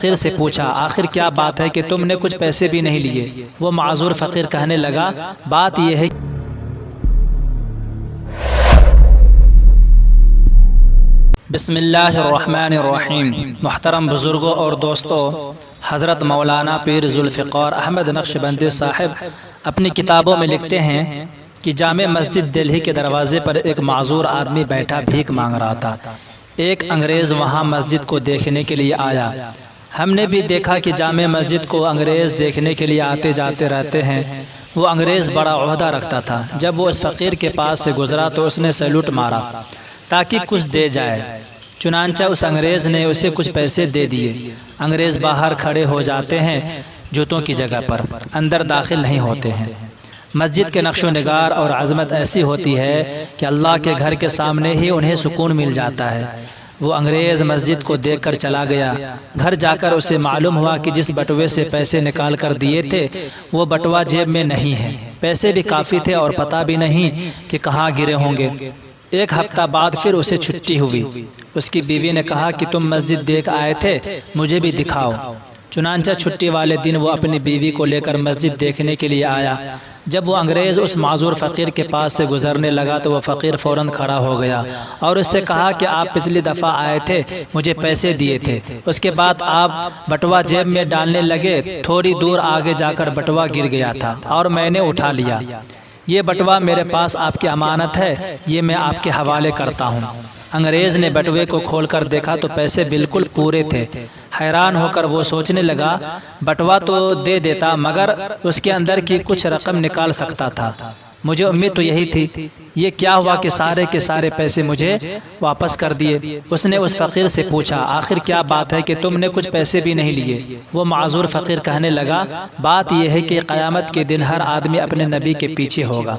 فقیر سے پوچھا آخر کیا بات ہے کہ تم نے کچھ پیسے بھی نہیں لیے؟ وہ معذور فقیر کہنے لگا بات یہ ہے بسم اللہ الرحمن الرحیم۔ محترم بزرگوں اور دوستوں، حضرت مولانا پیر ذوالفقار احمد نقشبندی صاحب اپنی کتابوں میں لکھتے ہیں کہ جامع مسجد دہلی کے دروازے پر ایک معذور آدمی بیٹھا بھیک مانگ رہا تھا۔ ایک انگریز وہاں مسجد کو دیکھنے کے لیے آیا۔ ہم نے بھی دیکھا کہ جامع مسجد کو انگریز دیکھنے کے لیے آتے جاتے رہتے ہیں۔ وہ انگریز بڑا عہدہ رکھتا تھا۔ جب وہ اس فقیر کے پاس سے گزرا تو اس نے سیلوٹ مارا تاکہ کچھ دے جائے۔ چنانچہ اس انگریز نے اسے کچھ پیسے دے دیے۔ انگریز باہر کھڑے ہو جاتے ہیں جوتوں کی جگہ پر، اندر داخل نہیں ہوتے ہیں۔ مسجد کے نقش و نگار اور عظمت ایسی ہوتی ہے کہ اللہ کے گھر کے سامنے ہی انہیں سکون مل جاتا ہے۔ وہ انگریز مسجد کو دیکھ کر چلا گیا۔ گھر جا کر اسے معلوم ہوا کہ جس بٹوے سے پیسے نکال کر دیے تھے وہ بٹوا جیب میں نہیں ہے۔ پیسے بھی کافی تھے اور پتہ بھی نہیں کہ کہاں گرے ہوں گے۔ ایک ہفتہ بعد پھر اسے چھٹی ہوئی۔ اس کی بیوی نے کہا کہ تم مسجد دیکھ آئے تھے، مجھے بھی دکھاؤ۔ چنانچہ چھٹی والے دن وہ اپنی بیوی کو لے کر مسجد دیکھنے کے لیے آیا۔ جب وہ انگریز اس معذور فقیر کے پاس سے گزرنے لگا تو وہ فقیر فوراً کھڑا ہو گیا اور اس سے کہا کہ آپ پچھلی دفعہ آئے تھے، مجھے پیسے دیے تھے، اس کے بعد آپ بٹوا جیب میں ڈالنے لگے، تھوڑی دور آگے جا کر بٹوا گر گیا تھا اور میں نے اٹھا لیا۔ یہ بٹوا میرے پاس آپ کی امانت ہے، یہ میں آپ کے حوالے کرتا ہوں۔ انگریز نے بٹوے کو کھول کر دیکھا تو پیسے بالکل پورے تھے۔ حیران ہو کر وہ سوچنے لگا بٹوا تو دے دیتا مگر اس کے اندر کی کچھ رقم نکال سکتا تھا۔ مجھے امید تو یہی تھی۔ یہ کیا ہوا کہ سارے کے سارے پیسے مجھے واپس کر دیے؟ اس نے اس فقیر سے پوچھا آخر کیا بات ہے کہ تم نے کچھ پیسے بھی نہیں لیے؟ وہ معذور فقیر کہنے لگا بات یہ ہے کہ قیامت کے دن ہر آدمی اپنے نبی کے پیچھے ہوگا۔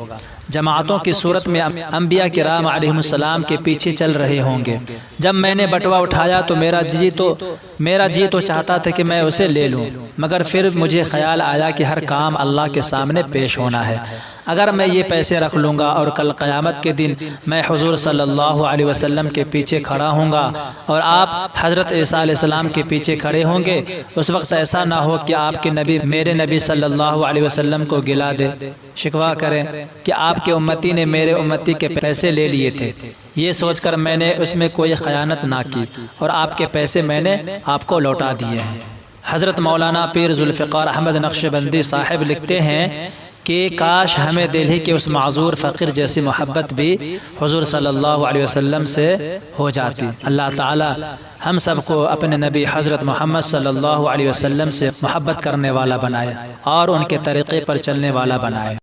جماعتوں کی صورت میں انبیاء کرام علیہ السلام کے پیچھے چل رہے ہوں گے۔ جب میں نے بٹوا اٹھایا تو میرا جی تو چاہتا تھا کہ میں اسے لے لوں، مگر پھر مجھے خیال آیا کہ ہر کام اللہ کے سامنے پیش ہونا ہے۔ اگر میں یہ پیسے رکھ لوں گا اور کل قیامت کے دن میں حضور صلی اللہ علیہ وسلم کے پیچھے کھڑا ہوں گا اور آپ حضرت عیسیٰ علیہ السلام کے پیچھے کھڑے ہوں گے، اس وقت ایسا نہ ہو کہ آپ کے نبی میرے نبی صلی اللہ علیہ وسلم کو گلا دے، شکوہ کریں کہ آپ کے امتی نے میرے امتی کے پیسے لے لیے تھے۔ یہ سوچ کر میں نے اس میں کوئی خیانت نہ کی اور آپ کے پیسے میں نے آپ کو لوٹا دیے ہیں۔ حضرت مولانا پیر ذوالفقار احمد نقشبندی صاحب لکھتے ہیں کہ کاش ہمیں دہلی کے اس معذور فقیر جیسی محبت بھی حضور صلی اللہ علیہ وسلم سے ہو جاتی۔ اللہ تعالی ہم سب کو اپنے نبی حضرت محمد صلی اللہ علیہ وسلم سے محبت کرنے والا بنائے اور ان کے طریقے پر چلنے والا بنائے۔